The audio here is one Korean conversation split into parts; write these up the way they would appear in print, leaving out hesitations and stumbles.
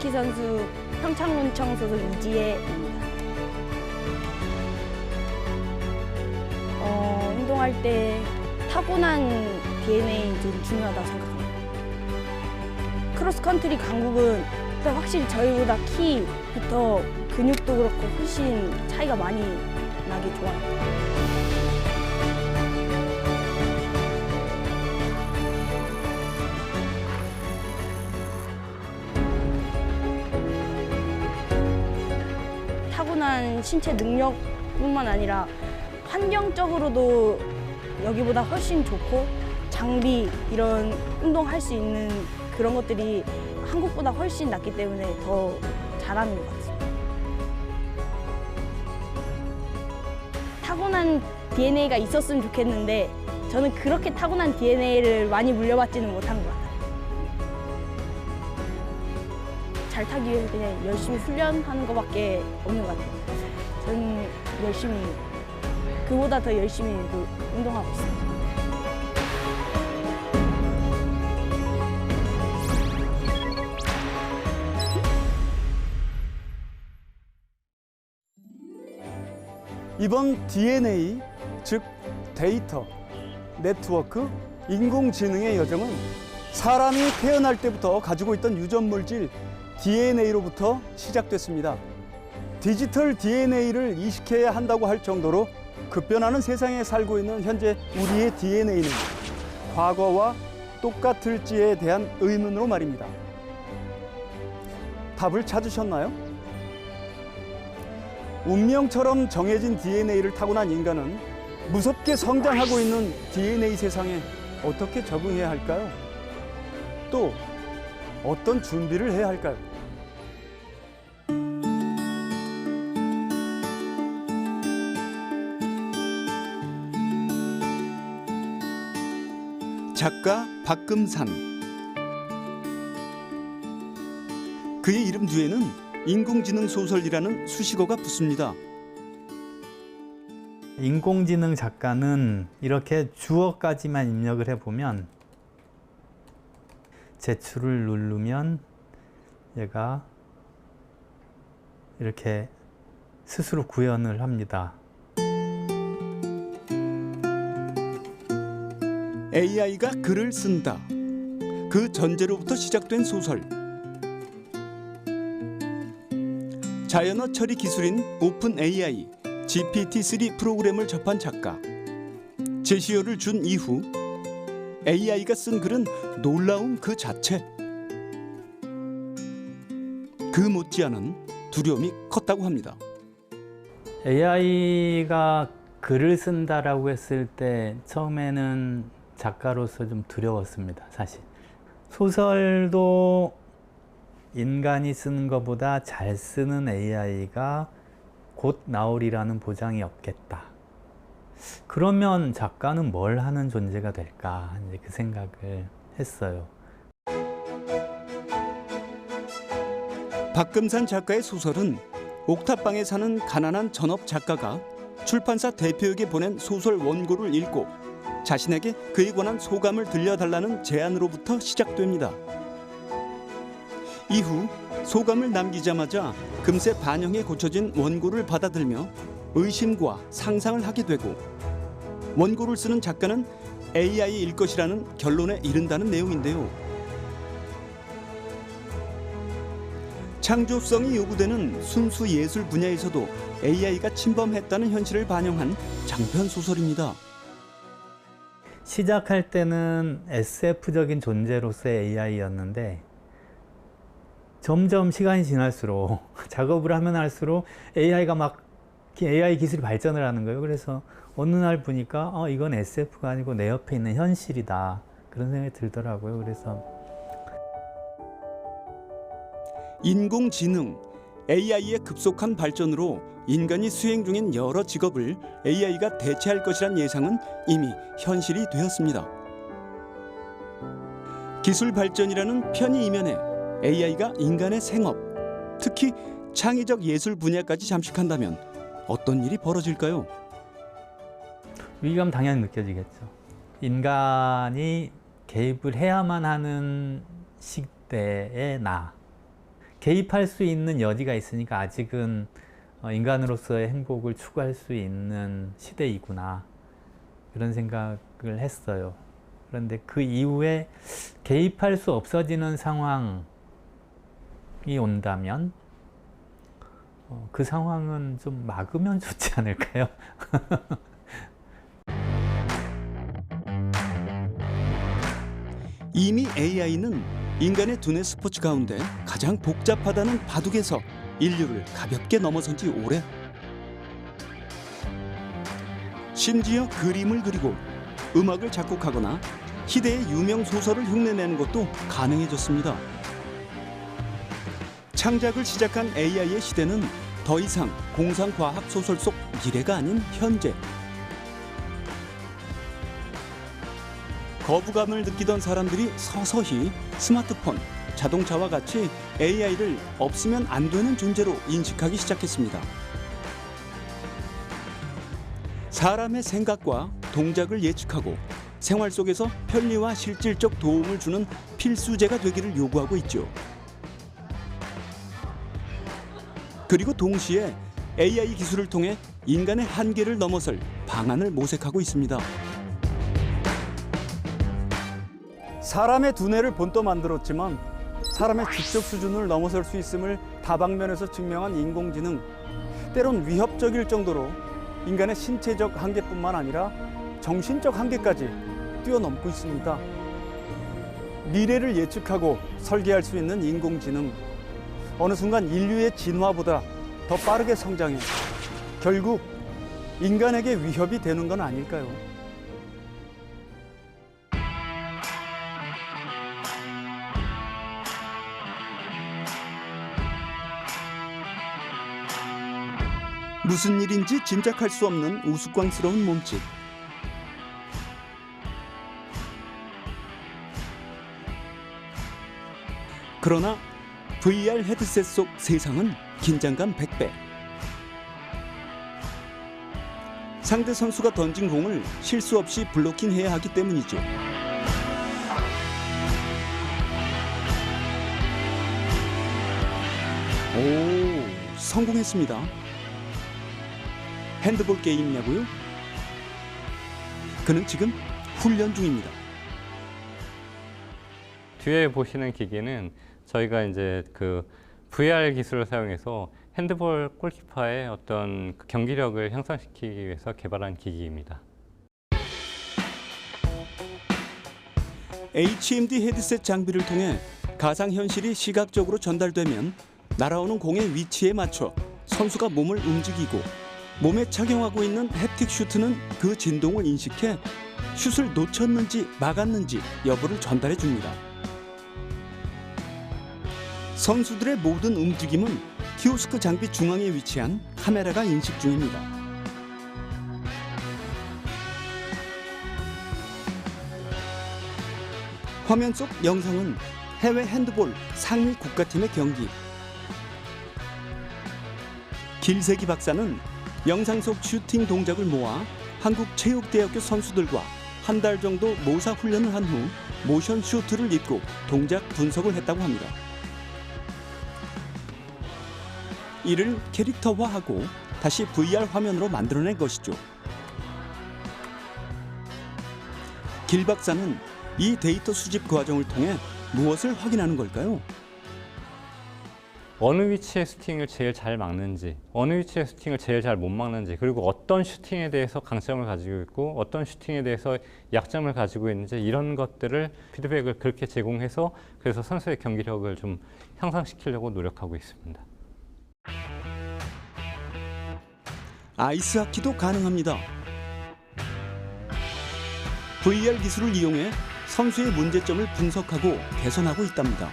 아이스하키 선수 평창군청 소속 이지혜입니다. 운동할 때 타고난 DNA 좀 중요하다고 생각합니다. 크로스컨트리 강국은 확실히 저희보다 키부터 근육도 그렇고 훨씬 차이가 많이 나게 좋아요. 타고난 신체 능력뿐만 아니라 환경적으로도 여기보다 훨씬 좋고 장비 이런 운동할 수 있는 그런 것들이 한국보다 훨씬 낫기 때문에 더 잘하는 것 같습니다. 타고난 DNA가 있었으면 좋겠는데 저는 그렇게 타고난 DNA를 많이 물려받지는 못한 것 같아요. 잘 타기 위해 그냥 열심히 훈련하는 것밖에 없는 것 같아요. 저는 열심히, 그보다 더 열심히 운동하고 있어요. 이번 DNA, 즉 데이터, 네트워크, 인공지능의 여정은 사람이 태어날 때부터 가지고 있던 유전물질 DNA로부터 시작됐습니다. 디지털 DNA를 이식해야 한다고 할 정도로 급변하는 세상에 살고 있는 현재 우리의 DNA는 과거와 똑같을지에 대한 의문으로 말입니다. 답을 찾으셨나요? 운명처럼 정해진 DNA를 타고난 인간은 무섭게 성장하고 있는 DNA 세상에 어떻게 적응해야 할까요? 또 어떤 준비를 해야 할까요? 작가 박금산. 그의 이름 뒤에는 인공지능 소설이라는 수식어가 붙습니다. 인공지능 작가는 이렇게 주어까지만 입력을 해보면 제출을 누르면 얘가 이렇게 스스로 구현을 합니다. AI가 글을 쓴다. 그 전제로부터 시작된 소설. 자연어 처리 기술인 오픈 AI, GPT-3 프로그램을 접한 작가. 제시어를 준 이후 AI가 쓴 글은 놀라운 그 자체. 그 못지않은 두려움이 컸다고 합니다. AI가 글을 쓴다라고 했을 때 처음에는 작가로서 좀 두려웠습니다, 사실. 소설도 인간이 쓰는 것보다 잘 쓰는 AI가 곧 나오리라는 보장이 없겠다. 그러면 작가는 뭘 하는 존재가 될까? 이제 그 생각을 했어요. 박금산 작가의 소설은 옥탑방에 사는 가난한 전업 작가가 출판사 대표에게 보낸 소설 원고를 읽고 자신에게 그에 관한 소감을 들려달라는 제안으로부터 시작됩니다. 이후 소감을 남기자마자 금세 반영에 고쳐진 원고를 받아들며 의심과 상상을 하게 되고 원고를 쓰는 작가는 AI일 것이라는 결론에 이른다는 내용인데요. 창조성이 요구되는 순수 예술 분야에서도 AI가 침범했다는 현실을 반영한 장편 소설입니다. 시작할 때는 SF적인 존재로서의 AI였는데 점점 시간이 지날수록 작업을 하면 할수록 AI 기술이 발전을 하는 거예요. 그래서 어느 날 보니까 이건 SF가 아니고 내 옆에 있는 현실이다. 그런 생각이 들더라고요. 그래서 인공지능, AI의 급속한 발전으로 인간이 수행 중인 여러 직업을 AI가 대체할 것이란 예상은 이미 현실이 되었습니다. 기술 발전이라는 편의 이면에 AI가 인간의 생업, 특히 창의적 예술 분야까지 잠식한다면 어떤 일이 벌어질까요? 위기감 당연히 느껴지겠죠. 인간이 개입을 해야만 하는 시대의 나. 개입할 수 있는 여지가 있으니까 아직은 인간으로서의 행복을 추구할 수 있는 시대이구나, 그런 생각을 했어요. 그런데 그 이후에 개입할 수 없어지는 상황이 온다면 그 상황은 좀 막으면 좋지 않을까요? 이미 AI는 인간의 두뇌 스포츠 가운데 가장 복잡하다는 바둑에서 인류를 가볍게 넘어선 지 오래. 심지어 그림을 그리고 음악을 작곡하거나 시대의 유명 소설을 흉내내는 것도 가능해졌습니다. 창작을 시작한 AI의 시대는 더 이상 공상과학 소설 속 미래가 아닌 현재. 거부감을 느끼던 사람들이 서서히 스마트폰, 자동차와 같이 AI를 없으면 안 되는 존재로 인식하기 시작했습니다. 사람의 생각과 동작을 예측하고 생활 속에서 편리와 실질적 도움을 주는 필수제가 되기를 요구하고 있죠. 그리고 동시에 AI 기술을 통해 인간의 한계를 넘어설 방안을 모색하고 있습니다. 사람의 두뇌를 본떠 만들었지만 사람의 지적 수준을 넘어설 수 있음을 다방면에서 증명한 인공지능, 때론 위협적일 정도로 인간의 신체적 한계뿐만 아니라 정신적 한계까지 뛰어넘고 있습니다. 미래를 예측하고 설계할 수 있는 인공지능, 어느 순간 인류의 진화보다 더 빠르게 성장해 결국 인간에게 위협이 되는 건 아닐까요? 무슨 일인지 짐작할 수 없는 우스꽝스러운 몸짓. 그러나 VR 헤드셋 속 세상은 긴장감 100배. 상대 선수가 던진 공을 실수 없이 블로킹해야 하기 때문이죠. 오, 성공했습니다. 핸드볼 게임이냐고요? 그는 지금 훈련 중입니다. 뒤에 보시는 기계는 저희가 이제 그 VR 기술을 사용해서 핸드볼 골키퍼의 어떤 경기력을 향상시키기 위해서 개발한 기기입니다. HMD 헤드셋 장비를 통해 가상현실이 시각적으로 전달되면 날아오는 공의 위치에 맞춰 선수가 몸을 움직이고 몸에 착용하고 있는 햅틱 슈트는 그 진동을 인식해 슛을 놓쳤는지 막았는지 여부를 전달해 줍니다. 선수들의 모든 움직임은 키오스크 장비 중앙에 위치한 카메라가 인식 중입니다. 화면 속 영상은 해외 핸드볼 상위 국가팀의 경기. 길세기 박사는 영상 속 슈팅 동작을 모아 한국체육대학교 선수들과 한 달 정도 모사 훈련을 한 후 모션 슈트를 입고 동작 분석을 했다고 합니다. 이를 캐릭터화하고 다시 VR 화면으로 만들어낸 것이죠. 길 박사는 이 데이터 수집 과정을 통해 무엇을 확인하는 걸까요? 어느 위치에 슈팅을 제일 잘 막는지, 어느 위치에 슈팅을 제일 잘 못 막는지, 그리고 어떤 슈팅에 대해서 강점을 가지고 있고 어떤 슈팅에 대해서 약점을 가지고 있는지, 이런 것들을 피드백을 그렇게 제공해서 그래서 선수의 경기력을 좀 향상시키려고 노력하고 있습니다. 아이스하키도 가능합니다. VR 기술을 이용해 선수의 문제점을 분석하고 개선하고 있답니다.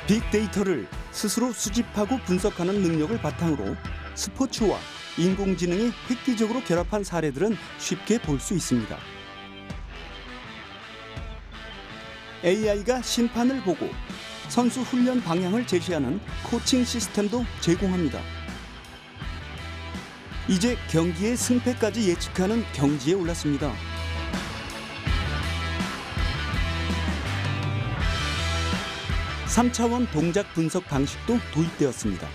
빅데이터를 스스로 수집하고 분석하는 능력을 바탕으로 스포츠와 인공지능이 획기적으로 결합한 사례들은 쉽게 볼 수 있습니다. AI가 심판을 보고 선수 훈련 방향을 제시하는 코칭 시스템도 제공합니다. 이제 경기의 승패까지 예측하는 경지에 올랐습니다. 3차원 동작 분석 방식도 도입되었습니다.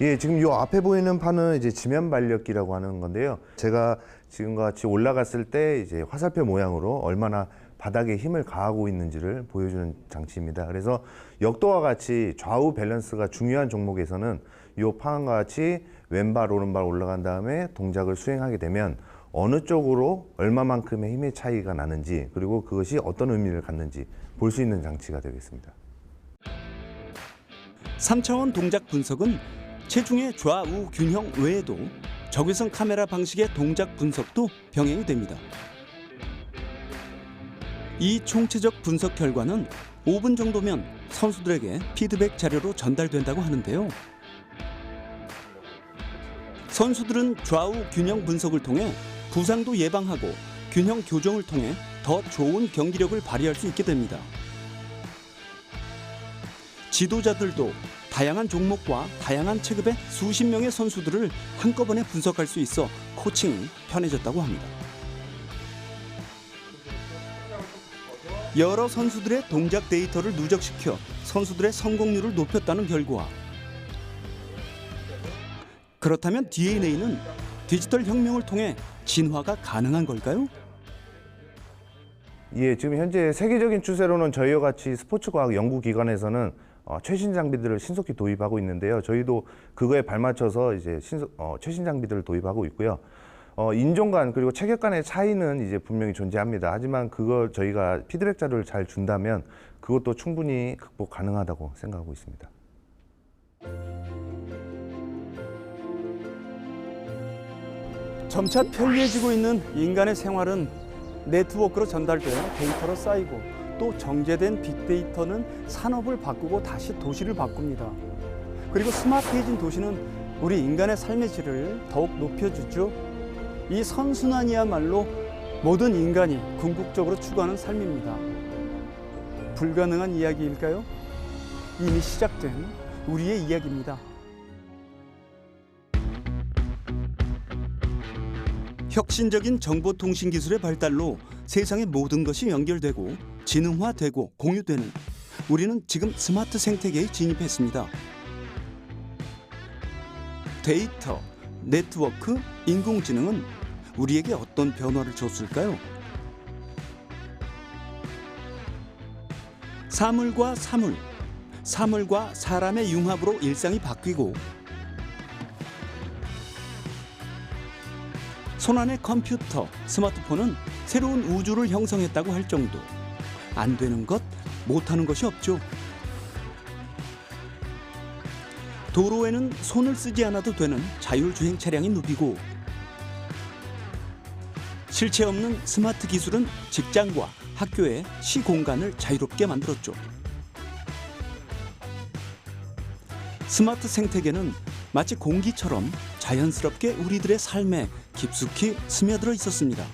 예, 지금 요 앞에 보이는 판은 이제 지면 반력기라고 하는 건데요. 제가 지금과 같이 올라갔을 때 이제 화살표 모양으로 얼마나 바닥에 힘을 가하고 있는지를 보여주는 장치입니다. 그래서 역도와 같이 좌우 밸런스가 중요한 종목에서는 요 판과 같이 왼발 오른발 올라간 다음에 동작을 수행하게 되면 어느 쪽으로 얼마만큼의 힘의 차이가 나는지, 그리고 그것이 어떤 의미를 갖는지 볼 수 있는 장치가 되겠습니다. 3차원 동작 분석은 체중의 좌우 균형 외에도 적외선 카메라 방식의 동작 분석도 병행이 됩니다. 이 총체적 분석 결과는 5분 정도면 선수들에게 피드백 자료로 전달된다고 하는데요. 선수들은 좌우 균형 분석을 통해 부상도 예방하고 균형 교정을 통해 더 좋은 경기력을 발휘할 수 있게 됩니다. 지도자들도 다양한 종목과 다양한 체급의 수십 명의 선수들을 한꺼번에 분석할 수 있어 코칭이 편해졌다고 합니다. 여러 선수들의 동작 데이터를 누적시켜 선수들의 성공률을 높였다는 결과. 그렇다면 DNA는 디지털 혁명을 통해 진화가 가능한 걸까요? 예, 지금 현재 세계적인 추세로는 저희와 같이 스포츠과학 연구기관에서는 최신 장비들을 신속히 도입하고 있는데요. 저희도 그거에 발맞춰서 이제 최신 장비들을 도입하고 있고요. 인종 간 그리고 체격 간의 차이는 이제 분명히 존재합니다. 하지만 그걸 저희가 피드백 자료를 잘 준다면 그것도 충분히 극복 가능하다고 생각하고 있습니다. 점차 편리해지고 있는 인간의 생활은 네트워크로 전달된 데이터로 쌓이고 또 정제된 빅데이터는 산업을 바꾸고 다시 도시를 바꿉니다. 그리고 스마트해진 도시는 우리 인간의 삶의 질을 더욱 높여주죠. 이 선순환이야말로 모든 인간이 궁극적으로 추구하는 삶입니다. 불가능한 이야기일까요? 이미 시작된 우리의 이야기입니다. 혁신적인 정보통신 기술의 발달로 세상의 모든 것이 연결되고 지능화되고 공유되는 우리는 지금 스마트 생태계에 진입했습니다. 데이터, 네트워크, 인공지능은 우리에게 어떤 변화를 줬을까요? 사물과 사물, 사물과 사람의 융합으로 일상이 바뀌고 손안의 컴퓨터, 스마트폰은 새로운 우주를 형성했다고 할 정도. 안 되는 것, 못하는 것이 없죠. 도로에는 손을 쓰지 않아도 되는 자율주행 차량이 누비고 실체 없는 스마트 기술은 직장과 학교의 시공간을 자유롭게 만들었죠. 스마트 생태계는 마치 공기처럼 자연스럽게 우리들의 삶에 깊숙이 스며들어 있었습니다.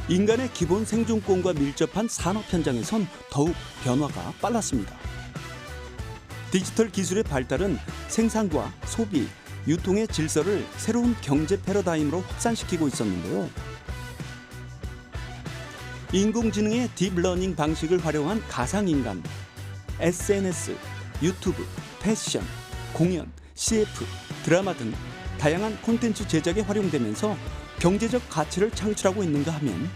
인간의 기본 생존권과 밀접한 산업 현장에선 더욱 변화가 빨랐습니다. 디지털 기술의 발달은 생산과 소비, 유통의 질서를 새로운 경제 패러다임으로 확산시키고 있었는데요. 인공지능의 딥러닝 방식을 활용한 가상인간, SNS, 유튜브, 패션, 공연, CF, 드라마 등 다양한 콘텐츠 제작에 활용되면서 경제적 가치를 창출하고 있는가 하면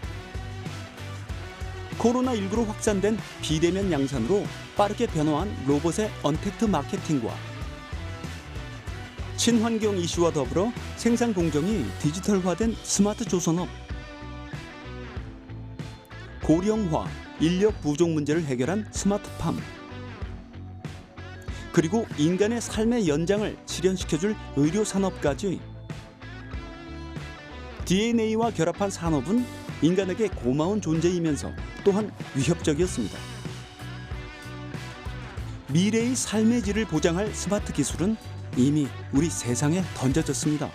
코로나19로 확산된 비대면 양산으로 빠르게 변화한 로봇의 언택트 마케팅과 친환경 이슈와 더불어 생산 공정이 디지털화된 스마트 조선업, 고령화, 인력 부족 문제를 해결한 스마트팜, 그리고 인간의 삶의 연장을 실현시켜줄 의료산업까지 DNA와 결합한 산업은 인간에게 고마운 존재이면서 또한 위협적이었습니다. 미래의 삶의 질을 보장할 스마트 기술은 이미 우리 세상에 던져졌습니다.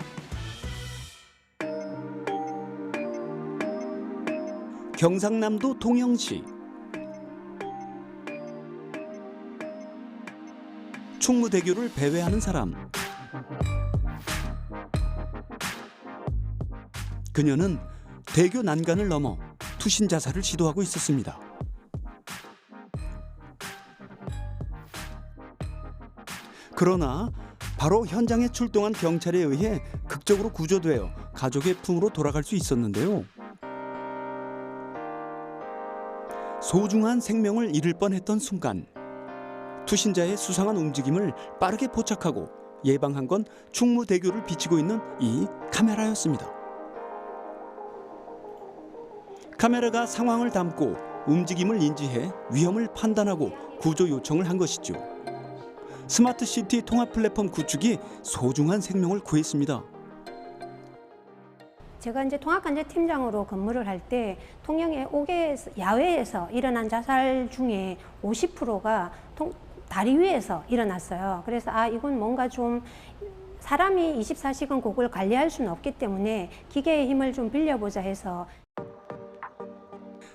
경상남도 통영시 충무대교를 배회하는 사람. 그녀는 대교 난간을 넘어 투신 자살을 시도하고 있었습니다. 그러나 바로 현장에 출동한 경찰에 의해 극적으로 구조되어 가족의 품으로 돌아갈 수 있었는데요. 소중한 생명을 잃을 뻔했던 순간, 투신자의 수상한 움직임을 빠르게 포착하고 예방한 건 충무대교를 비치고 있는 이 카메라였습니다. 카메라가 상황을 담고 움직임을 인지해 위험을 판단하고 구조 요청을 한 것이죠. 스마트시티 통합 플랫폼 구축이 소중한 생명을 구했습니다. 제가 이제 통합관제팀장으로 근무를 할 때 통영의 5개에서 야외에서 일어난 자살 중에 50%가 다리 위에서 일어났어요. 그래서 이건 뭔가 좀 사람이 24시간 그걸 관리할 수는 없기 때문에 기계의 힘을 좀 빌려보자 해서.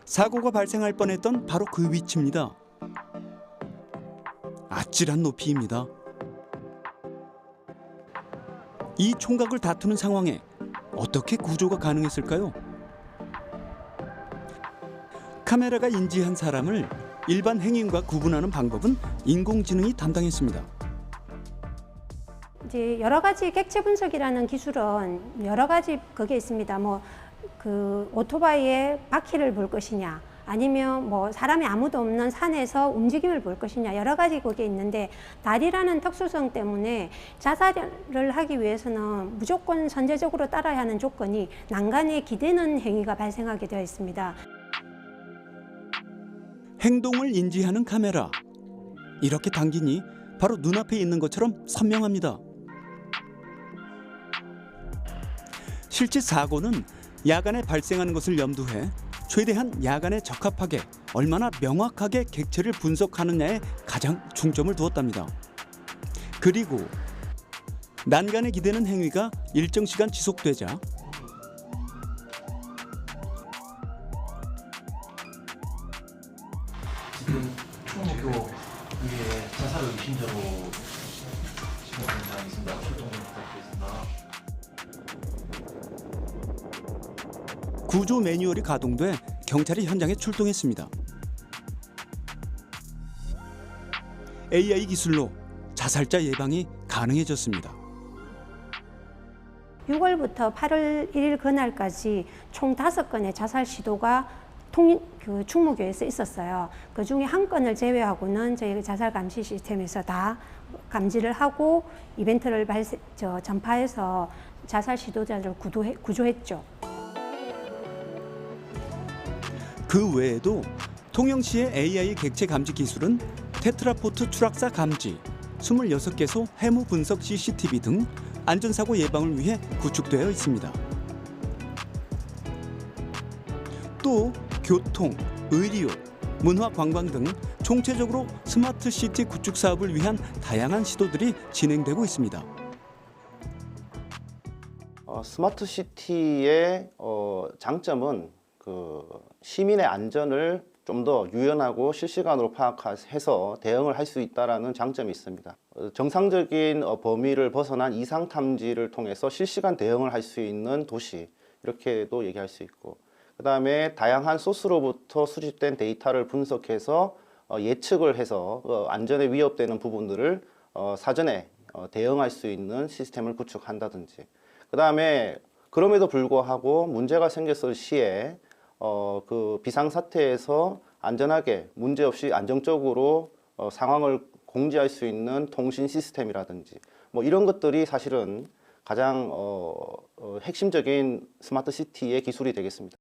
사고가 발생할 뻔했던 바로 그 위치입니다. 아찔한 높이입니다. 이 총각을 다투는 상황에 어떻게 구조가 가능했을까요? 카메라가 인지한 사람을 일반 행인과 구분하는 방법은 인공지능이 담당했습니다. 이제 여러 가지 객체 분석이라는 기술은 여러 가지 그게 있습니다. 그 오토바이의 바퀴를 볼 것이냐, 아니면 사람이 아무도 없는 산에서 움직임을 볼 것이냐, 여러 가지 그게 있는데, 다리라는 특수성 때문에 자살을 하기 위해서는 무조건 선제적으로 따라야 하는 조건이 난간에 기대는 행위가 발생하게 되어 있습니다. 행동을 인지하는 카메라. 이렇게 당기니 바로 눈앞에 있는 것처럼 선명합니다. 실제 사고는 야간에 발생하는 것을 염두해 최대한 야간에 적합하게 얼마나 명확하게 객체를 분석하느냐에 가장 중점을 두었답니다. 그리고 난간에 기대는 행위가 일정 시간 지속되자 지금 충무교 위에 자살을 의심자로 지목된 사람이 있습니다. 출동 좀 부탁드리겠습니다. 구조 매뉴얼이 가동돼 경찰이 현장에 출동했습니다. AI 기술로 자살자 예방이 가능해졌습니다. 6월부터 8월 1일 그날까지 총 5건의 자살 시도가 충무교에서 있었어요. 그 중에 한 건을 제외하고는 저희 자살 감시 시스템에서 다 감지를 하고 이벤트를 전파해서 자살 시도자를 구조했죠. 그 외에도 통영시의 AI 객체 감지 기술은 테트라포트 추락사 감지, 26개소 해무 분석 CCTV 등 안전사고 예방을 위해 구축되어 있습니다. 또 교통, 의료, 문화, 관광 등 총체적으로 스마트 시티 구축 사업을 위한 다양한 시도들이 진행되고 있습니다. 스마트 시티의 장점은 시민의 안전을 좀 더 유연하고 실시간으로 파악해서 대응을 할 수 있다는 장점이 있습니다. 정상적인 범위를 벗어난 이상 탐지를 통해서 실시간 대응을 할 수 있는 도시, 이렇게도 얘기할 수 있고, 그 다음에 다양한 소스로부터 수집된 데이터를 분석해서 예측을 해서 안전에 위협되는 부분들을 사전에 대응할 수 있는 시스템을 구축한다든지, 그 다음에 그럼에도 불구하고 문제가 생겼을 시에 그 비상사태에서 안전하게 문제없이 안정적으로 상황을 공지할 수 있는 통신 시스템이라든지 이런 것들이 사실은 가장 핵심적인 스마트 시티의 기술이 되겠습니다.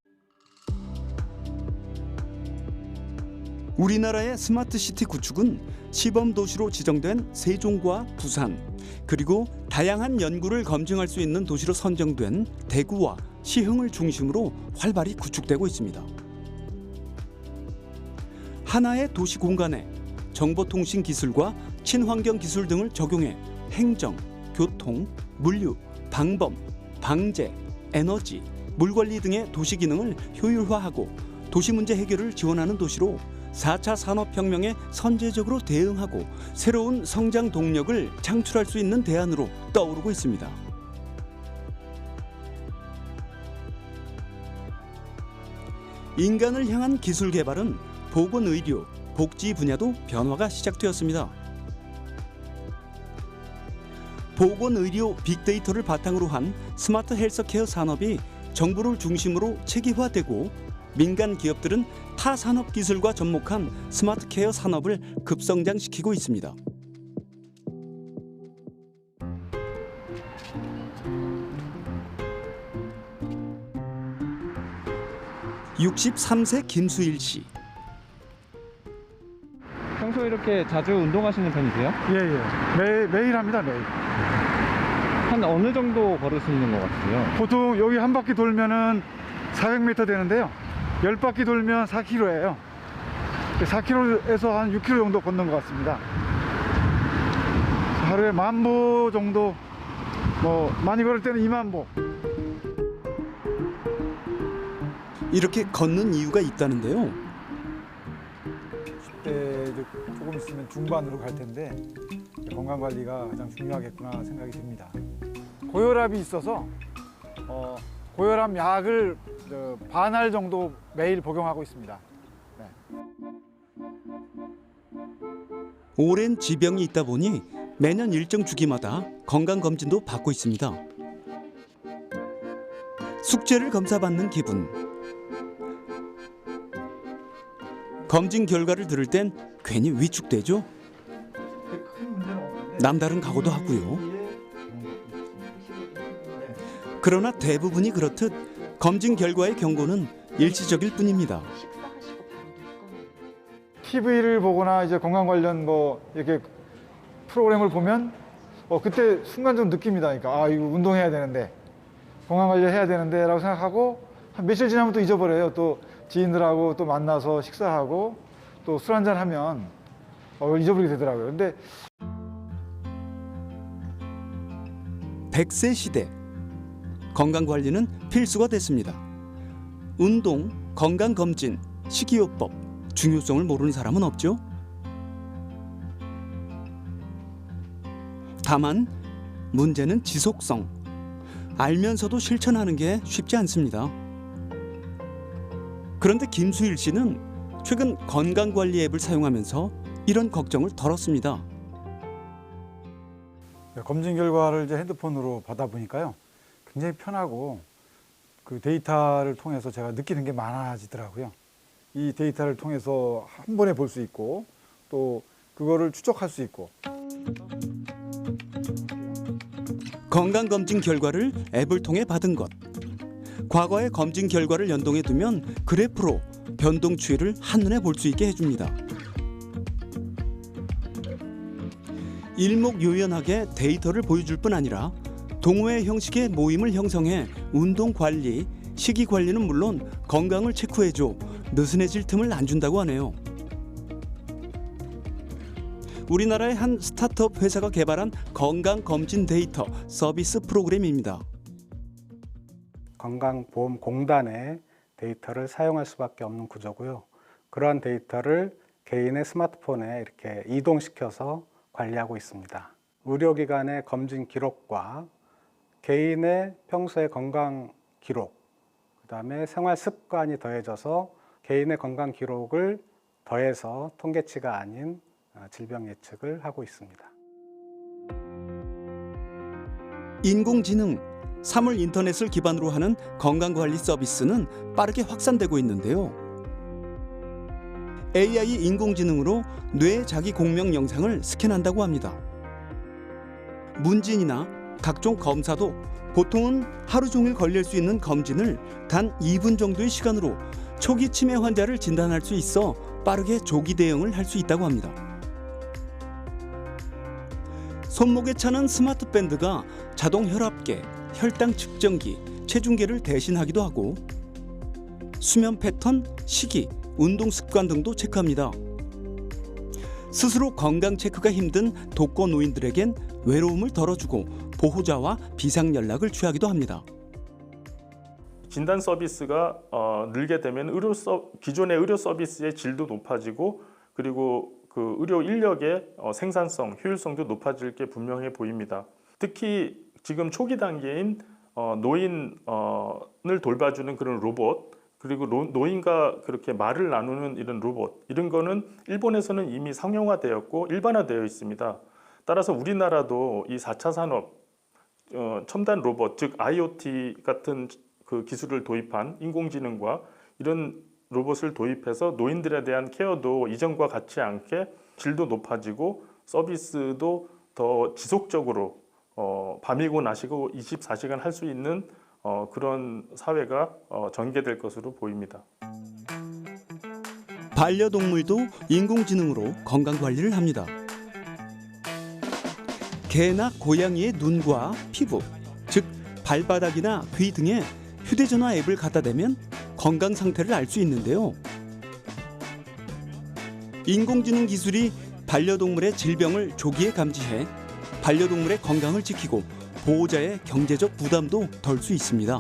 우리나라의 스마트 시티 구축은 시범 도시로 지정된 세종과 부산, 그리고 다양한 연구를 검증할 수 있는 도시로 선정된 대구와 시흥을 중심으로 활발히 구축되고 있습니다. 하나의 도시 공간에 정보통신 기술과 친환경 기술 등을 적용해 행정, 교통, 물류, 방범, 방제, 에너지, 물관리 등의 도시 기능을 효율화하고 도시 문제 해결을 지원하는 도시로 4차 산업혁명에 선제적으로 대응하고 새로운 성장 동력을 창출할 수 있는 대안으로 떠오르고 있습니다. 인간을 향한 기술 개발은 보건의료, 복지 분야도 변화가 시작되었습니다. 보건의료 빅데이터를 바탕으로 한 스마트 헬스케어 산업이 정부를 중심으로 체계화되고 민간 기업들은 타산업 기술과 접목한 스마트 케어 산업을 급성장시키고 있습니다. 63세 김수일 씨. 평소에 이렇게 자주 운동하시는 편이세요? 예. 매일 합니다, 매일. 한 어느 정도 걸으시는 것 같으세요? 보통 여기 한 바퀴 돌면은 400m 되는데요. 10바퀴 돌면 4km예요. 4km에서 한 6km 정도 걷는 것 같습니다. 하루에 10,000보 정도, 많이 걸을 때는 20,000보. 이렇게 걷는 이유가 있다는데요. 10대 조금 있으면 중반으로 갈 텐데 건강관리가 가장 중요하겠구나 생각이 듭니다. 고혈압이 있어서 고혈압 약을 반알 정도 매일 복용하고 있습니다. 오랜 지병이 있다 보니 매년 일정 주기마다 건강검진도 받고 있습니다. 숙제를 검사받는 기분. 검진 결과를 들을 땐 괜히 위축되죠. 남다른 각오도 하고요. 그러나 대부분이 그렇듯 검진 결과의 경고는 일시적일 뿐입니다. TV를 보거나 이제 건강 관련 이렇게 프로그램을 보면 그때 순간적으로 느낍니다. 그러니까 이거 운동해야 되는데 건강 관리 해야 되는데라고 생각하고 한 며칠 지나면 또 잊어버려요. 또 지인들하고 또 만나서 식사하고 또 술 한잔 하면 잊어버리게 되더라고요. 근데 100세 시대 건강관리는 필수가 됐습니다. 운동, 건강검진, 식이요법 중요성을 모르는 사람은 없죠. 다만 문제는 지속성. 알면서도 실천하는 게 쉽지 않습니다. 그런데 김수일 씨는 최근 건강관리 앱을 사용하면서 이런 걱정을 덜었습니다. 검진 결과를 이제 핸드폰으로 받아보니까요. 굉장히 편하고 그 데이터를 통해서 제가 느끼는 게 많아지더라고요. 이 데이터를 통해서 한 번에 볼 수 있고 또 그거를 추적할 수 있고. 건강검진 결과를 앱을 통해 받은 것. 과거의 검진 결과를 연동해 두면 그래프로 변동 추이를 한눈에 볼 수 있게 해줍니다. 일목요연하게 데이터를 보여줄 뿐 아니라 동호회 형식의 모임을 형성해 운동 관리, 식이 관리는 물론 건강을 체크해줘 느슨해질 틈을 안 준다고 하네요. 우리나라의 한 스타트업 회사가 개발한 건강검진 데이터 서비스 프로그램입니다. 건강보험공단의 데이터를 사용할 수밖에 없는 구조고요. 그러한 데이터를 개인의 스마트폰에 이렇게 이동시켜서 관리하고 있습니다. 의료기관의 검진 기록과 개인의 평소의 건강 기록, 그다음에 생활 습관이 더해져서 개인의 건강 기록을 더해서 통계치가 아닌 질병 예측을 하고 있습니다. 인공지능, 사물 인터넷을 기반으로 하는 건강관리 서비스는 빠르게 확산되고 있는데요. AI 인공지능으로 뇌 자기 공명 영상을 스캔한다고 합니다. 문진이나 각종 검사도 보통은 하루 종일 걸릴 수 있는 검진을 단 2분 정도의 시간으로 초기 치매 환자를 진단할 수 있어 빠르게 조기 대응을 할 수 있다고 합니다. 손목에 차는 스마트 밴드가 자동 혈압계, 혈당 측정기, 체중계를 대신하기도 하고 수면 패턴, 식이, 운동 습관 등도 체크합니다. 스스로 건강 체크가 힘든 독거노인들에겐 외로움을 덜어주고 보호자와 비상 연락을 취하기도 합니다. 진단 서비스가 늘게 되면 기존의 의료 서비스의 질도 높아지고 그리고 그 의료 인력의 생산성, 효율성도 높아질 게 분명해 보입니다. 특히 지금 초기 단계인 노인을 돌봐주는 그런 로봇, 그리고 노인과 그렇게 말을 나누는 이런 로봇, 이런 거는 일본에서는 이미 상용화되었고 일반화되어 있습니다. 따라서 우리나라도 이 4차 산업 첨단 로봇, 즉 IoT 같은 그 기술을 도입한 인공지능과 이런 로봇을 도입해서 노인들에 대한 케어도 이전과 같지 않게 질도 높아지고 서비스도 더 지속적으로 밤이고 낮이고 24시간 할 수 있는 그런 사회가 전개될 것으로 보입니다. 반려동물도 인공지능으로 건강관리를 합니다. 개나 고양이의 눈과 피부, 즉 발바닥이나 귀 등에 휴대전화 앱을 갖다 대면 건강 상태를 알 수 있는데요. 인공지능 기술이 반려동물의 질병을 조기에 감지해 반려동물의 건강을 지키고 보호자의 경제적 부담도 덜 수 있습니다.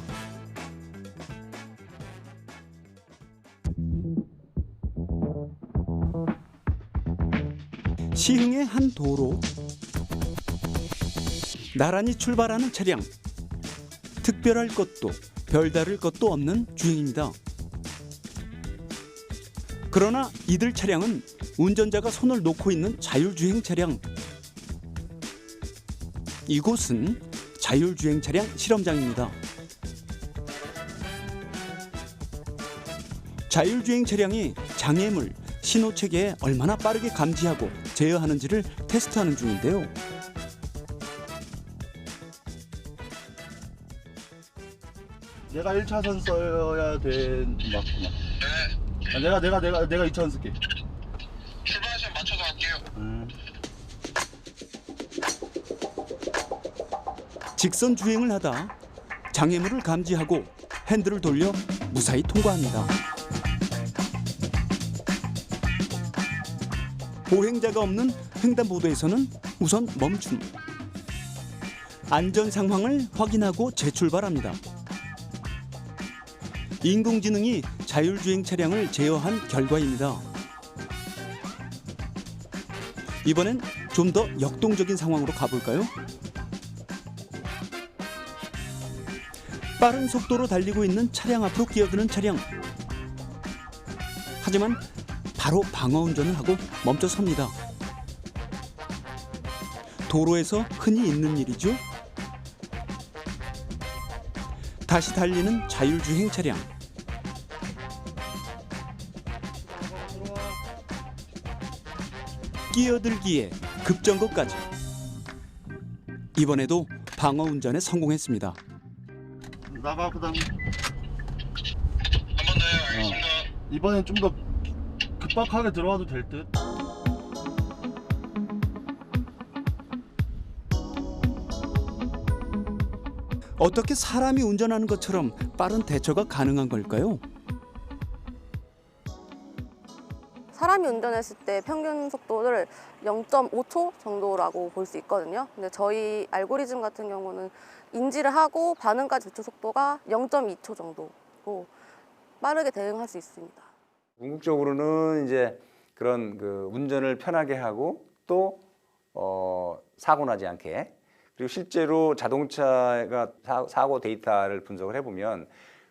시흥의 한 도로. 나란히 출발하는 차량. 특별할 것도 별다를 것도 없는 주행입니다. 그러나 이들 차량은 운전자가 손을 놓고 있는 자율주행 차량. 이곳은 자율주행 차량 실험장입니다. 자율주행 차량이 장애물, 신호체계에 얼마나 빠르게 감지하고 제어하는지를 테스트하는 중인데요. 내가 1차선 써야 된 맞구나. 네. 내가 2차선 쓸게. 출발하시면 맞춰서 갈게요. 직선 주행을 하다 장애물을 감지하고 핸들을 돌려 무사히 통과합니다. 보행자가 없는 횡단보도에서는 우선 멈춤. 안전 상황을 확인하고 재출발합니다. 인공지능이 자율주행 차량을 제어한 결과입니다. 이번엔 좀 더 역동적인 상황으로 가볼까요? 빠른 속도로 달리고 있는 차량 앞으로 끼어드는 차량. 하지만 바로 방어 운전을 하고 멈춰섭니다. 도로에서 흔히 있는 일이죠. 다시 달리는 자율주행 차량. 끼어들기에 급정거까지. 이번에도 방어 운전에 성공했습니다. 나가 그다음. 한 번 더요. 알겠습니다. 이번엔 좀 더 급박하게 들어와도 될 듯. 어떻게 사람이 운전하는 것처럼 빠른 대처가 가능한 걸까요? 사람이 운전했을 때 평균 속도를 0.5초 정도라고 볼 수 있거든요. 근데 저희 알고리즘 같은 경우는 인지를 하고 반응까지 대처 속도가 0.2초 정도로 빠르게 대응할 수 있습니다. 궁극적으로는 이제 그런 그 운전을 편하게 하고 또 사고 나지 않게, 그리고 실제로 자동차가 사고 데이터를 분석을 해보면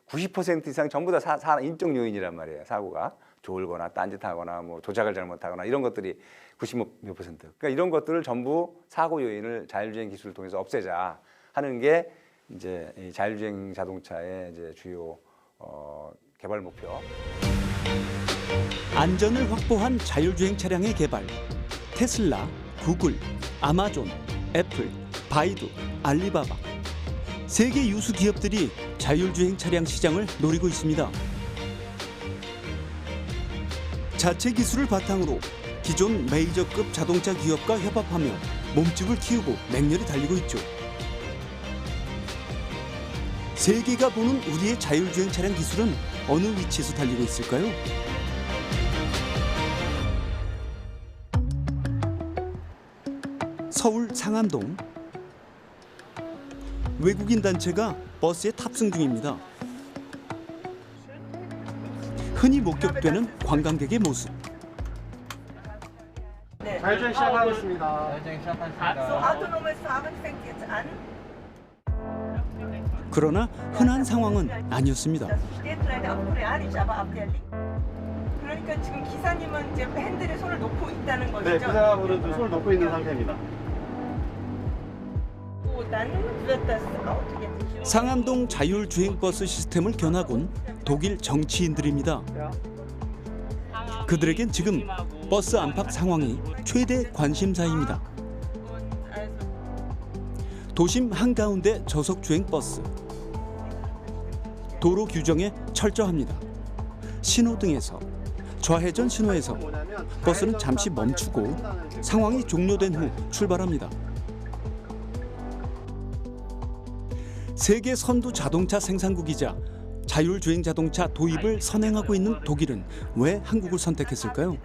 90% 이상 전부 다 인적 요인이란 말이에요. 사고가 졸거나 딴짓하거나 뭐 조작을 잘못하거나 이런 것들이 90몇 %. 그러니까 이런 것들을 전부 사고 요인을 자율주행 기술을 통해서 없애자 하는 게 이제 이 자율주행 자동차의 이제 주요 개발 목표. 안전을 확보한 자율주행 차량의 개발. 테슬라, 구글, 아마존, 애플, 바이두, 알리바바. 세계 유수 기업들이 자율주행 차량 시장을 노리고 있습니다. 자체 기술을 바탕으로 기존 메이저급 자동차 기업과 협업하며 몸집을 키우고 맹렬히 달리고 있죠. 세계가 보는 우리의 자율주행 차량 기술은 어느 위치에서 달리고 있을까요? 서울 상암동. 외국인 단체가 버스에 탑승 중입니다. 흔히 목격되는 관광객의 모습. 자율주행 시작하겠습니다. 자율주행 시작하겠습니다. So autonomes fahren fängt jetzt an. 그러나 흔한 상황은 아니었습니다. 그러니까 지금 기사님은 이제 핸들에 손을 놓고 있다는 거죠? 네, 기사분은 손을 놓고 있는 상태입니다. 상암동 자율주행버스 시스템을 견학온 독일 정치인들입니다. 그들에겐 지금 버스 안팎 상황이 최대 관심사입니다. 도심 한가운데 저속주행 버스. 도로 규정에 철저합니다. 신호등에서, 좌회전 신호에서 버스는 잠시 멈추고 상황이 종료된 후 출발합니다. 세계 선두 자동차 생산국이자 자율주행 자동차 도입을 선행하고 있는 독일은 왜 한국을 선택했을까요?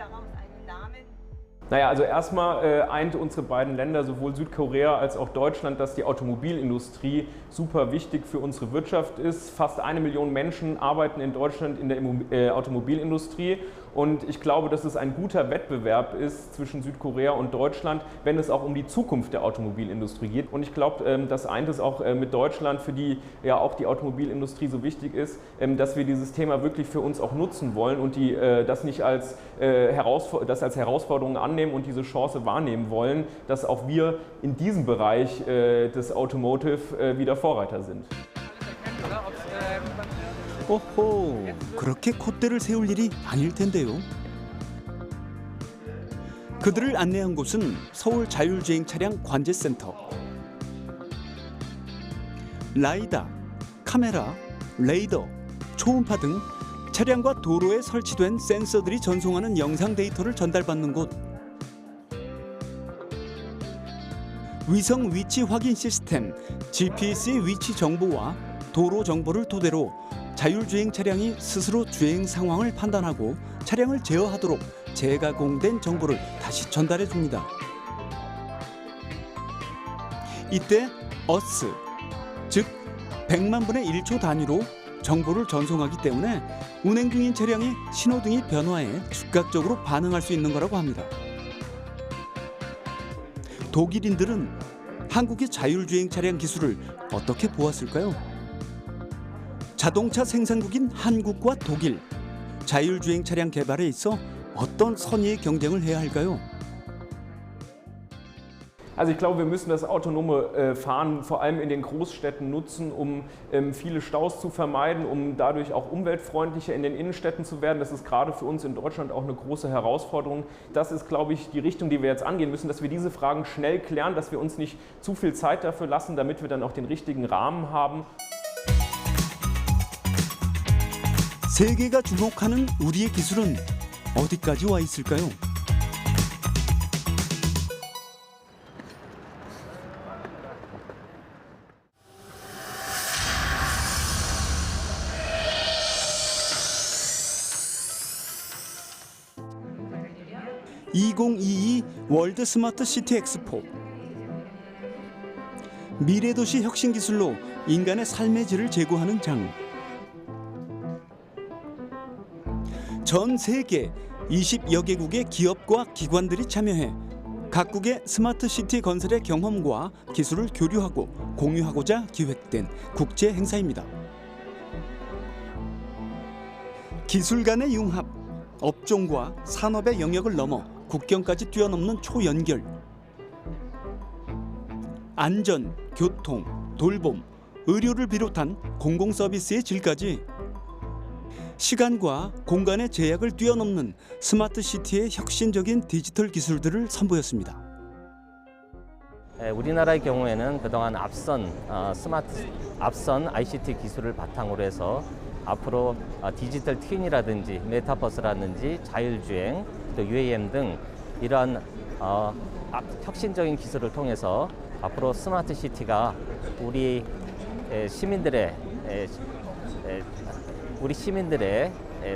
Naja, also erstmal eint unsere beiden Länder, sowohl Südkorea als auch Deutschland, dass die Automobilindustrie super wichtig für unsere Wirtschaft ist. Fast 1 Million Menschen arbeiten in Deutschland in der Automobilindustrie. Und ich glaube, dass es ein guter Wettbewerb ist zwischen Südkorea und Deutschland, wenn es auch um die Zukunft der Automobilindustrie geht. Und ich glaube, das eint es auch mit Deutschland, für die ja auch die Automobilindustrie so wichtig ist, dass wir dieses Thema wirklich für uns auch nutzen wollen und das nicht als Herausforderung annehmen und diese Chance wahrnehmen wollen, dass auch wir in diesem Bereich des Automotive wieder Vorreiter sind. 오호, 그렇게 콧대를 세울 일이 아닐 텐데요. 그들을 안내한 곳은 서울 자율주행 차량 관제센터. 라이다, 카메라, 레이더, 초음파 등 차량과 도로에 설치된 센서들이 전송하는 영상 데이터를 전달받는 곳. 위성 위치 확인 시스템 GPS의 위치 정보와 도로 정보를 토대로 자율주행 차량이 스스로 주행 상황을 판단하고 차량을 제어하도록 재가공된 정보를 다시 전달해 줍니다. 이때 어스, 즉 100만 분의 1초 단위로 정보를 전송하기 때문에 운행 중인 차량의 신호등이 변화해 즉각적으로 반응할 수 있는 거라고 합니다. 독일인들은 한국의 자율주행 차량 기술을 어떻게 보았을까요? 자동차 생산국인 한국과 독일, 자율주행 차량 개발에 있어 어떤 선의의 경쟁을 해야 할까요? Also ich glaube, wir müssen das autonome Fahren vor allem in den Großstädten nutzen, um viele Staus zu vermeiden, um dadurch auch umweltfreundlicher in den Innenstädten zu werden. Das ist gerade für uns in Deutschland auch eine große Herausforderung. Das ist, glaube ich, die Richtung, die wir jetzt angehen müssen, dass wir diese Fragen schnell klären, dass wir uns nicht zu viel Zeit dafür lassen, damit wir dann auch den richtigen Rahmen haben. 세계가 주목하는 우리의 기술은 어디까지 와 있을까요? (2022) 월드 스마트 시티 엑스포. 미래도시 혁신 기술로 인간의 삶의 질을 제고하는 장. 전 세계 20여 개국의 기업과 기관들이 참여해 각국의 스마트 시티 건설의 경험과 기술을 교류하고 공유하고자 기획된 국제 행사입니다. 기술 간의 융합, 업종과 산업의 영역을 넘어 국경까지 뛰어넘는 초연결. 안전, 교통, 돌봄, 의료를 비롯한 공공 서비스의 질까지 시간과 공간의 제약을 뛰어넘는 스마트 시티의 혁신적인 디지털 기술들을 선보였습니다. 우리나라의 경우에는 그동안 앞선 ICT 기술을 바탕으로 해서 앞으로 디지털 트윈이라든지 메타버스라든지 자율주행, 또 UAM 등 이러한 혁신적인 기술을 통해서 앞으로 스마트 시티가 우리 시민들의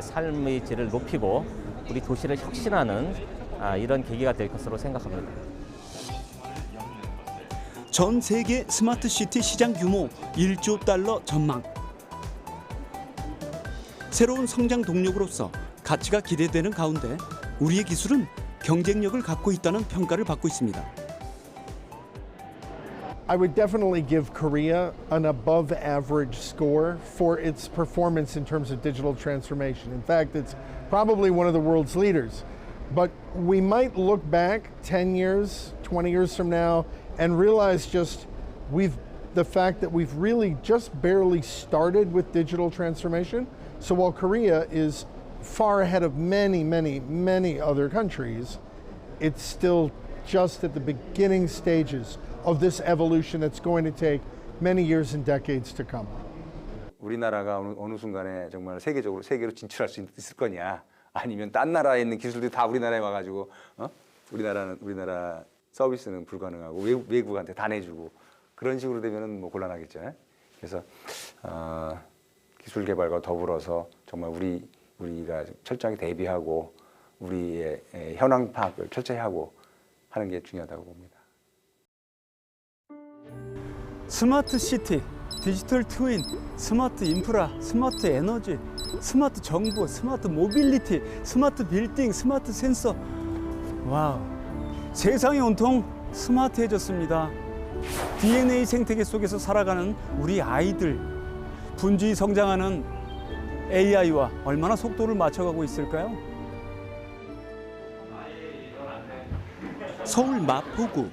삶의 질을 높이고 우리 도시를 혁신하는 이런 계기가 될 것으로 생각합니다. 전 세계 스마트 시티 시장 규모 1조 달러 전망. 새로운 성장 동력으로서 가치가 기대되는 가운데 우리의 기술은 경쟁력을 갖고 있다는 평가를 받고 있습니다. I would definitely give Korea an above average score for its performance in terms of digital transformation. In fact, it's probably one of the world's leaders. But we might look back 10 years, 20 years from now and realize just the fact that we've really just barely started with digital transformation. So while Korea is far ahead of many, many, many other countries, it's still just at the beginning stages of this evolution that's going to take many years and decades to come. 우리나라가 어느 순간에 정말 세계로 진출할 수 있을 거냐, 아니면 딴 나라에 있는 기술들이 다 우리나라에 와가지고 우리나라 서비스는 불가능하고 외국한테 다 내주고 그런 식으로 되면은 뭐 곤란하겠죠. 그래서 기술 개발과 더불어서 정말 우리가 철저하게 대비하고 우리의 현황 파악을 철저히 하고 하는 게 중요하다고 봅니다. 스마트 시티, 디지털 트윈, 스마트 인프라, 스마트 에너지, 스마트 정보, 스마트 모빌리티, 스마트 빌딩, 스마트 센서. 와우, 세상이 온통 스마트해졌습니다. DNA 생태계 속에서 살아가는 우리 아이들, 분주히 성장하는 AI와 얼마나 속도를 맞춰가고 있을까요? 서울 마포구.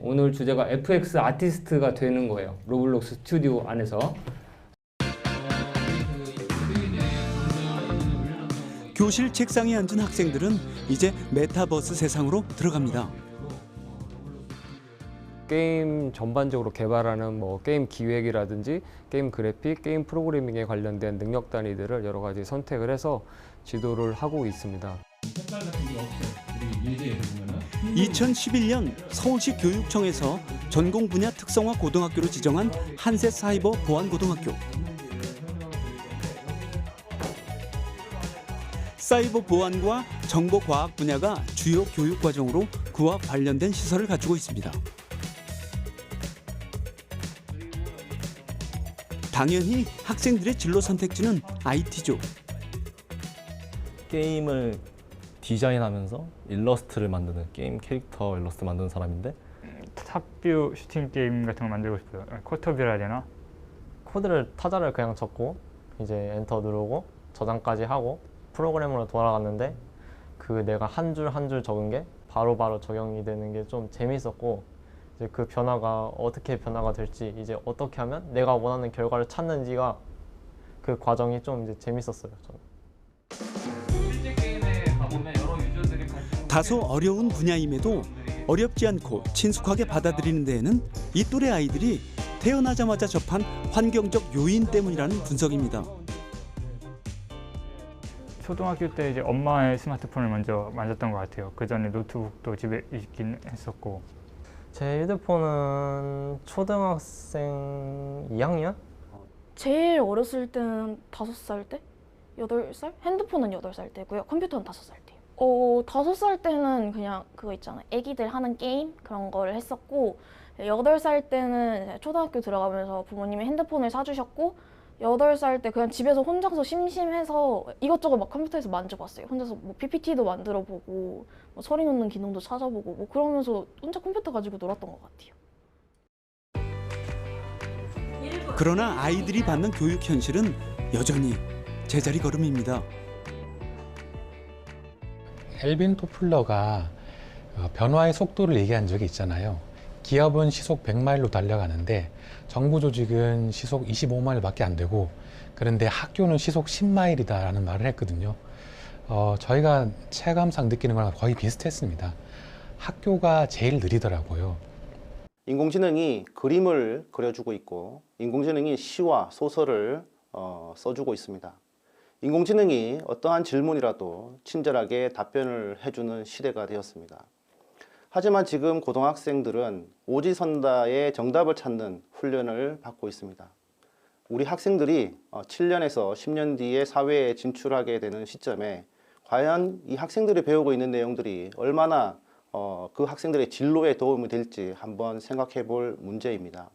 오늘 주제가 FX 아티스트가 되는 거예요. 로블록스 스튜디오 안에서. 교실 책상에 앉은 학생들은 이제 메타버스 세상으로 들어갑니다. 게임 전반적으로 개발하는 뭐 게임 기획이라든지 게임 그래픽, 게임 프로그래밍에 관련된 능력 단위들을 여러 가지 선택을 해서 지도를 하고 있습니다. 2011년 서울시 교육청에서 전공 분야 특성화 고등학교로 지정한 한셋 사이버 보안고등학교. 사이버 보안과 정보과학 분야가 주요 교육 과정으로 그와 관련된 시설을 갖추고 있습니다. 당연히 학생들의 진로 선택지는 IT죠. 게임을 디자인하면서 일러스트를 만드는 게임 캐릭터 일러스트 만드는 사람인데 탑뷰 슈팅 게임 같은 거 만들고 싶어요. 쿼터뷰라 해야 되나? 코드를 타자를 그냥 적고 이제 엔터 누르고 저장까지 하고 프로그램으로 돌아갔는데 그 내가 한 줄 한 줄 적은 게 바로바로 적용이 되는 게 좀 재밌었고 이제 그 변화가 어떻게 변화가 될지 이제 어떻게 하면 내가 원하는 결과를 찾는지가 그 과정이 좀 이제 재밌었어요. 저는. 다소 어려운 분야임에도 어렵지 않고 친숙하게 받아들이는 데에는 이 또래 아이들이 태어나자마자 접한 환경적 요인 때문이라는 분석입니다. 초등학교 때 이제 엄마의 스마트폰을 먼저 만졌던 것 같아요. 그 전에 노트북도 집에 있긴 했었고. 제 휴대폰은 초등학생 2학년? 제일 어렸을 때는 5살 때? 8살? 핸드폰은 8살 때고요. 컴퓨터는 5살 때요. 5살 때는 그냥 그거 있잖아요. 애기들 하는 게임 그런 걸 했었고 8살 때는 초등학교 들어가면서 부모님이 핸드폰을 사주셨고 8살 때 그냥 집에서 혼자서 심심해서 이것저것 막 컴퓨터에서 만져봤어요. 혼자서 뭐 PPT도 만들어보고 뭐 소리 넣는 기능도 찾아보고 뭐 그러면서 혼자 컴퓨터 가지고 놀았던 것 같아요. 그러나 아이들이 받는 교육 현실은 여전히 제자리 걸음입니다. 엘빈 토플러가 변화의 속도를 얘기한 적이 있잖아요. 기업은 시속 100마일로 달려가는데 정부 조직은 시속 25마일밖에 안 되고 그런데 학교는 시속 10마일이다라는 말을 했거든요. 저희가 체감상 느끼는 거랑 거의 비슷했습니다. 학교가 제일 느리더라고요. 인공지능이 그림을 그려주고 있고 인공지능이 시와 소설을 써주고 있습니다. 인공지능이 어떠한 질문이라도 친절하게 답변을 해주는 시대가 되었습니다. 하지만 지금 고등학생들은 오지선다의 정답을 찾는 훈련을 받고 있습니다. 우리 학생들이 7년에서 10년 뒤에 사회에 진출하게 되는 시점에 과연 이 학생들이 배우고 있는 내용들이 얼마나 그 학생들의 진로에 도움이 될지 한번 생각해 볼 문제입니다.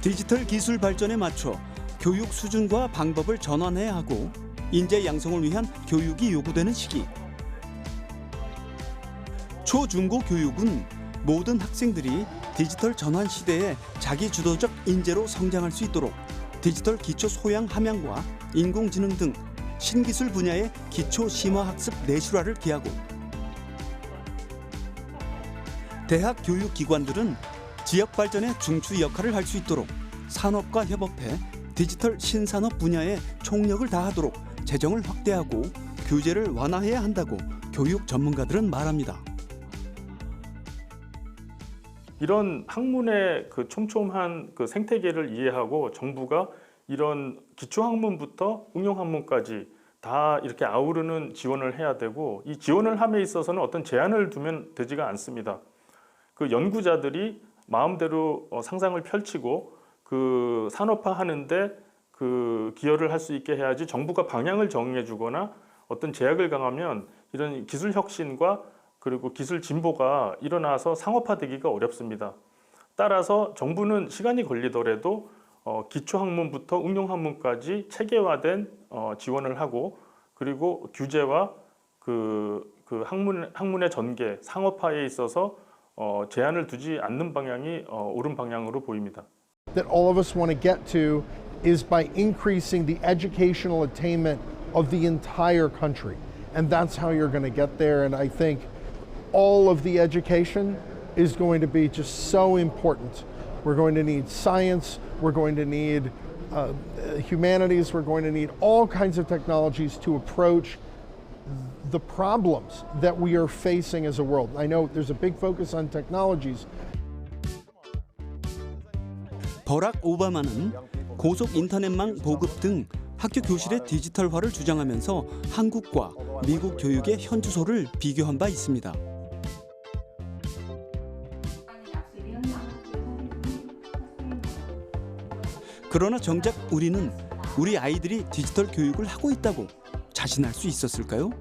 디지털 기술 발전에 맞춰 교육 수준과 방법을 전환해야 하고 인재 양성을 위한 교육이 요구되는 시기. 초, 중고 교육은 모든 학생들이 디지털 전환 시대에 자기 주도적 인재로 성장할 수 있도록 디지털 기초 소양 함양과 인공지능 등 신기술 분야의 기초 심화 학습 내실화를 기하고 대학 교육기관들은 지역 발전의 중추 역할을 할 수 있도록 산업과 협업해 디지털 신산업 분야에 총력을 다하도록 재정을 확대하고 규제를 완화해야 한다고 교육 전문가들은 말합니다. 이런 학문의 그 촘촘한 그 생태계를 이해하고 정부가 이런 기초 학문부터 응용 학문까지 다 이렇게 아우르는 지원을 해야 되고, 이 지원을 함에 있어서는 어떤 제한을 두면 되지가 않습니다. 그 연구자들이 마음대로 상상을 펼치고 그 산업화하는데 그 기여를 할 수 있게 해야지, 정부가 방향을 정해 주거나 어떤 제약을 강하면 이런 기술 혁신과 그리고 기술 진보가 일어나서 상업화되기가 어렵습니다. 따라서 정부는 시간이 걸리더라도 기초 학문부터 응용 학문까지 체계화된 지원을 하고, 그리고 규제와 그 학문의 전개, 상업화에 있어서 제한을 두지 않는 방향이 옳은 방향으로 보입니다. That all of us want to get to is by increasing the educational attainment of the entire country. And that's how you're going to get there. And I think all of the education is going to be just so important. We're going to need science, we're going to need humanities, we're going to need all kinds of technologies to approach the problems that we are facing as a world. I know there's a big focus on technologies. 버락 오바마는 고속 인터넷망 보급 등 학교 교실의 디지털화를 주장하면서 한국과 미국 교육의 현주소를 비교한 바 있습니다. 그러나 정작 우리는 우리 아이들이 디지털 교육을 하고 있다고 자신할 수 있었을까요?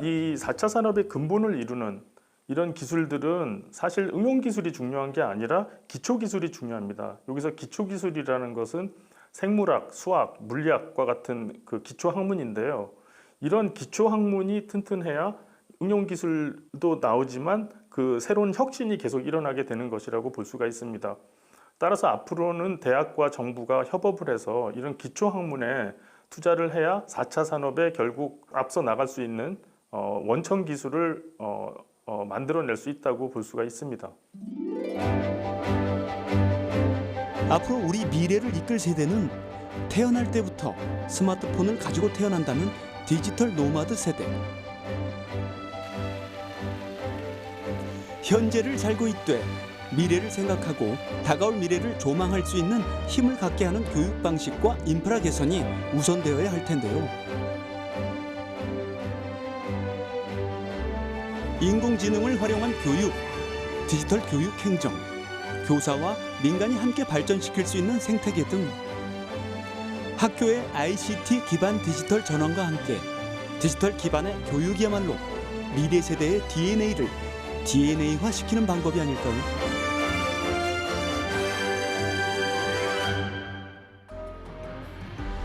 이 4차 산업의 근본을 이루는 이런 기술들은 사실 응용 기술이 중요한 게 아니라 기초 기술이 중요합니다. 여기서 기초 기술이라는 것은 생물학, 수학, 물리학과 같은 그 기초 학문인데요. 이런 기초 학문이 튼튼해야 응용 기술도 나오지만 그 새로운 혁신이 계속 일어나게 되는 것이라고 볼 수가 있습니다. 따라서 앞으로는 대학과 정부가 협업을 해서 이런 기초 학문에 투자를 해야 4차 산업에 결국 앞서 나갈 수 있는 원천 기술을 만들어낼 수 있다고 볼 수가 있습니다. 앞으로 우리 미래를 이끌 세대는 태어날 때부터 스마트폰을 가지고 태어난다는 디지털 노마드 세대. 현재를 살고 있되 미래를 생각하고 다가올 미래를 조망할 수 있는 힘을 갖게 하는 교육 방식과 인프라 개선이 우선되어야 할 텐데요. 인공지능을 활용한 교육, 디지털 교육 행정, 교사와 민간이 함께 발전시킬 수 있는 생태계 등 학교의 ICT 기반 디지털 전환과 함께 디지털 기반의 교육이야말로 미래 세대의 DNA를 DNA화시키는 방법이 아닐까요?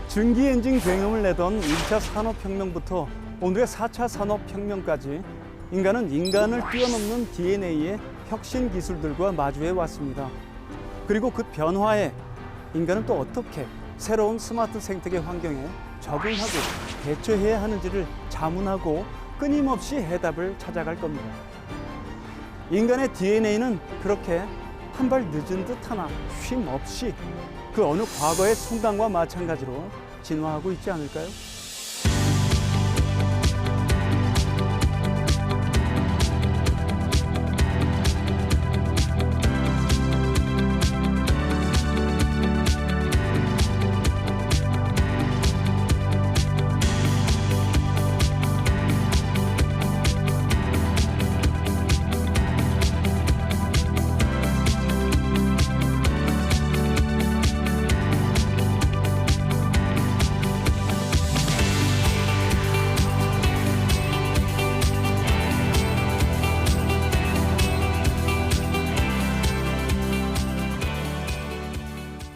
증기 엔진 굉음을 내던 1차 산업혁명부터 오늘의 4차 산업혁명까지 인간은 인간을 뛰어넘는 DNA의 혁신 기술들과 마주해 왔습니다. 그리고 그 변화에 인간은 또 어떻게 새로운 스마트 생태계 환경에 적응하고 대처해야 하는지를 자문하고 끊임없이 해답을 찾아갈 겁니다. 인간의 DNA는 그렇게 한 발 늦은 듯하나 쉼 없이 그 어느 과거의 순간과 마찬가지로 진화하고 있지 않을까요?